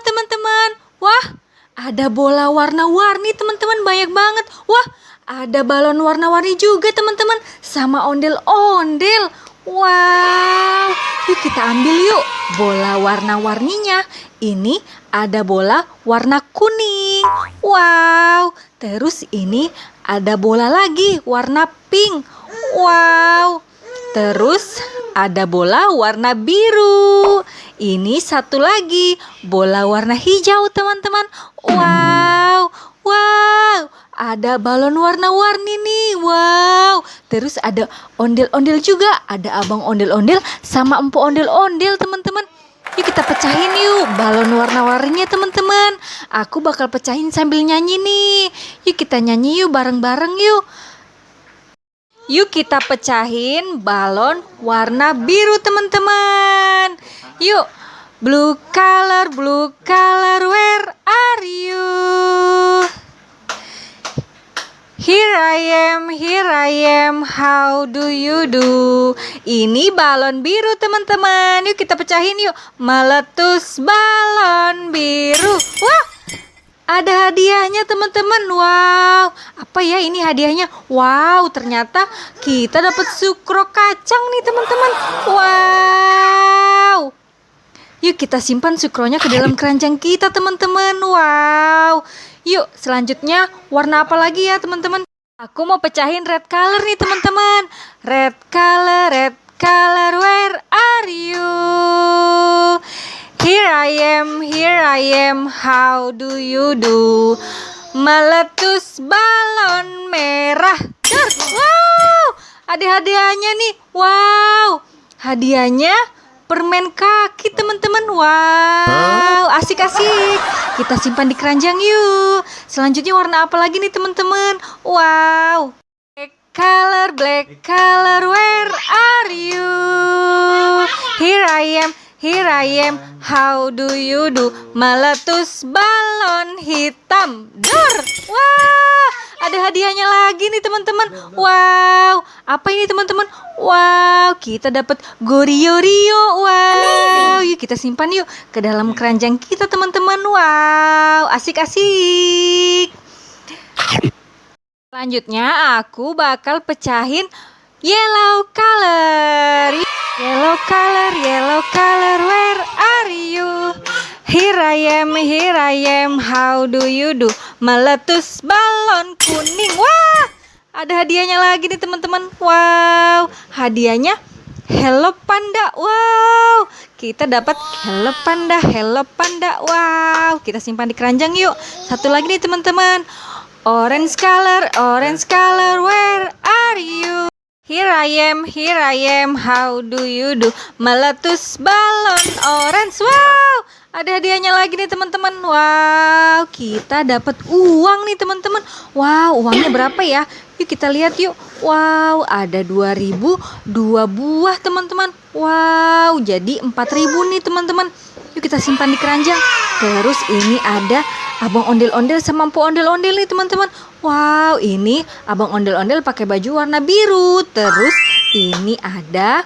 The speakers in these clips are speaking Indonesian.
teman-teman. Wah, ada bola warna-warni teman-teman, banyak banget. Wah, ada balon warna-warni juga teman-teman, sama ondel-ondel. Wow, yuk kita ambil yuk bola warna-warninya. Ini ada bola warna kuning. Wow, terus ini ada bola lagi warna pink. Wow, terus ada bola warna biru. Ini satu lagi bola warna hijau teman-teman. Wow, wow, ada balon warna-warni nih. Wow, terus ada ondel-ondel juga. Ada abang ondel-ondel sama empu ondel-ondel teman-teman. Yuk kita pecahin yuk balon warna-warninya teman-teman. Aku bakal pecahin sambil nyanyi nih. Yuk kita nyanyi yuk bareng-bareng yuk. Yuk kita pecahin balon warna biru teman-teman. Yuk, blue color, where are you? Here I am, how do you do? Ini balon biru teman-teman. Yuk kita pecahin yuk. Meletus balon biru. Wah, ada hadiahnya teman-teman. Wow, apa ya ini hadiahnya? Wow, ternyata kita dapat sukro kacang nih teman-teman. Wow, yuk kita simpan sukronya ke dalam keranjang kita teman-teman. Wow, yuk selanjutnya warna apa lagi ya teman-teman? Aku mau pecahin red color nih teman-teman. Red color, where are you? Here I am, how do you do? Meletus balon merah. Wow, ada hadiahnya nih. Wow, hadiahnya permen kaki teman-teman. Wow, asik-asik. Kita simpan di keranjang yuk. Selanjutnya warna apa lagi nih teman-teman? Wow, black color, where are you? Here I am, how do you do? Meletus balon hitam. Dor. Wah, ada hadiahnya lagi nih teman-teman. Wow, apa ini teman-teman? Wow, kita dapat Gorio-rio. Wow, yuk kita simpan yuk ke dalam keranjang kita teman-teman. Wow, asik-asik. Selanjutnya aku bakal pecahin yellow color. Yellow color, where are you? Here I am, how do you do? Meletus balon kuning. Wah, ada hadiahnya lagi nih teman-teman. Wow, hadiahnya Hello Panda. Wow, kita dapat Hello Panda. Wow, kita simpan di keranjang yuk. Satu lagi nih teman-teman. Orange color, where are you? Here I am, how do you do? Meletus balon orange. Wow, ada hadiahnya lagi nih teman-teman. Wow, kita dapat uang nih teman-teman. Wow, uangnya berapa ya? Yuk kita lihat yuk. Wow, ada 2.000 2 buah teman-teman. Wow, jadi 4.000 nih teman-teman. Yuk kita simpan di keranjang. Terus ini ada abang ondel-ondel sama empu ondel-ondel nih teman-teman. Wow, ini abang ondel-ondel pakai baju warna biru. Terus ini ada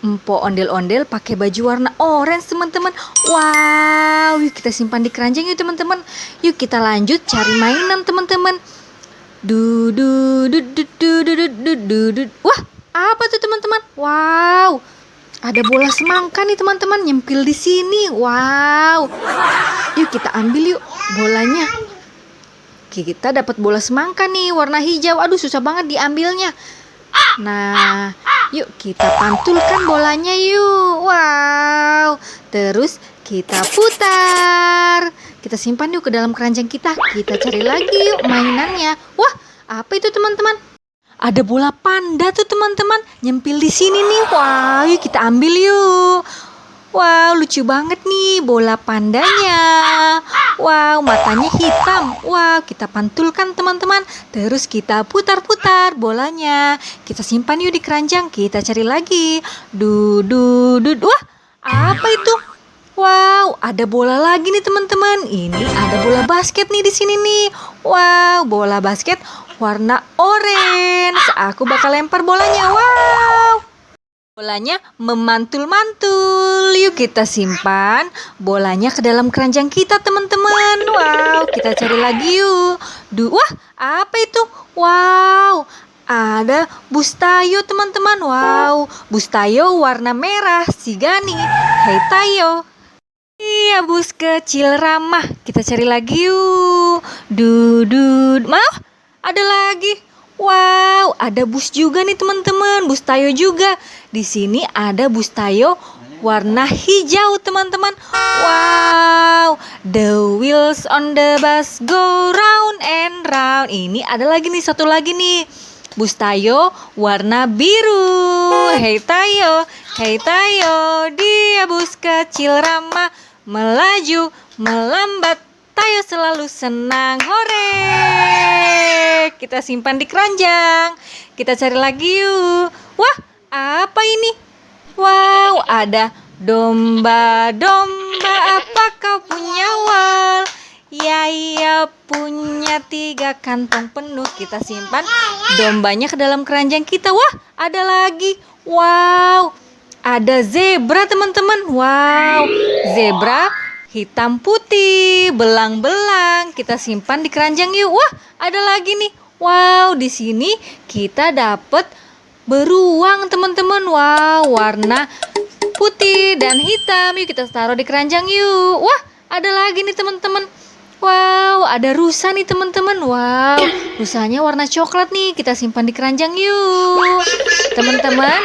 empu ondel-ondel pakai baju warna orange teman-teman. Wow, yuk kita simpan di keranjang yuk teman-teman. Yuk kita lanjut cari mainan teman-teman. Wah, apa tuh teman-teman? Wow, ada bola semangka nih teman-teman nyempil di sini. Wow, yuk kita ambil yuk bolanya. Kita dapat bola semangka nih warna hijau. Aduh, susah banget diambilnya. Nah, yuk kita pantulkan bolanya yuk. Wow, terus kita putar. Kita simpan yuk ke dalam keranjang kita. Kita cari lagi yuk mainannya. Wah, apa itu teman-teman? Ada bola panda tuh teman-teman nyempil di sini nih. Wah, yuk kita ambil yuk. Wow, lucu banget nih bola pandanya. Wow, matanya hitam. Wow, kita pantulkan teman-teman. Terus kita putar-putar bolanya. Kita simpan yuk di keranjang. Kita cari lagi. Wah, apa itu? Wow, ada bola lagi nih teman-teman. Ini ada bola basket nih di sini nih. Wow, bola basket warna orange. Aku bakal lempar bolanya. Wow. Bolanya memantul-mantul. Yuk kita simpan bolanya ke dalam keranjang kita, teman-teman. Wow, kita cari lagi yuk. Wah, apa itu? Wow, ada Bustayo, teman-teman. Wow, Bustayo warna merah. Sigani. Hei Tayo. Iya, bus kecil ramah. Kita cari lagi yuk. Mau? Ada lagi. Wow, ada bus juga nih teman-teman, bus Tayo juga. Di sini ada bus Tayo warna hijau teman-teman. Wow, the wheels on the bus go round and round. Ini ada lagi nih, satu lagi nih. Bus Tayo warna biru. Hei Tayo, dia bus kecil ramah. Melaju, melambat, Tayo selalu senang. Hore! Kita simpan di keranjang. Kita cari lagi yuk. Wah, apa ini? Wow, ada domba-domba. Apa kau punya wal? Ya, punya 3 kantong penuh. Kita simpan dombanya ke dalam keranjang kita. Wah, ada lagi. Wow, ada zebra teman-teman. Wow, zebra hitam putih, belang-belang. Kita simpan di keranjang yuk. Wah, ada lagi nih. Wow, di sini kita dapat beruang teman-teman. Wow, warna putih dan hitam. Yuk kita taruh di keranjang yuk. Wah, ada lagi nih teman-teman. Wow, ada rusa nih teman-teman. Wow, rusanya warna coklat nih. Kita simpan di keranjang yuk. Teman-teman,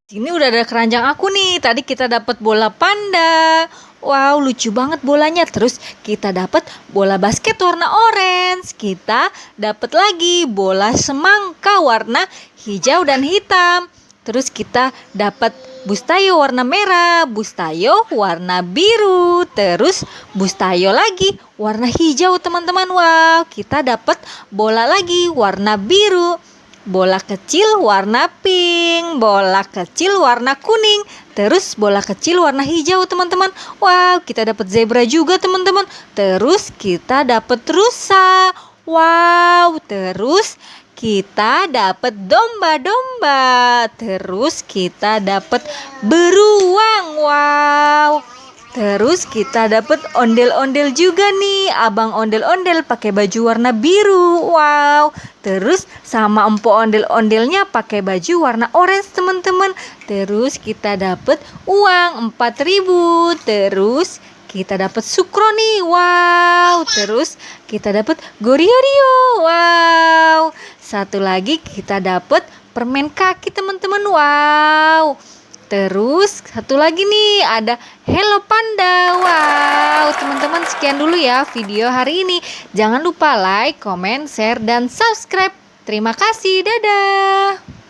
sini udah ada keranjang aku nih. Tadi kita dapat bola panda. Wow, lucu banget bolanya. Terus kita dapat bola basket warna orange. Kita dapat lagi bola semangka warna hijau dan hitam. Terus kita dapat bus Tayo warna merah, bus Tayo warna biru. Terus bus Tayo lagi warna hijau, teman-teman. Wow, kita dapat bola lagi warna biru. Bola kecil warna pink, bola kecil warna kuning, terus bola kecil warna hijau, teman-teman. Wow, kita dapat zebra juga, teman-teman. Terus kita dapat rusa. Wow, terus kita dapat domba-domba. Terus kita dapat beruang. Wow. Terus kita dapat ondel-ondel juga nih. Abang ondel-ondel pakai baju warna biru. Wow. Terus sama empo ondel-ondelnya pakai baju warna orange, teman-teman. Terus kita dapat uang 4.000. Terus kita dapat sukro nih. Wow. Terus kita dapat Goriorio. Wow. Satu lagi kita dapat permen kaki, teman-teman. Wow. Terus satu lagi nih ada Hello Panda. Wow, teman-teman sekian dulu ya video hari ini. Jangan lupa like, comment, share, dan subscribe. Terima kasih, dadah.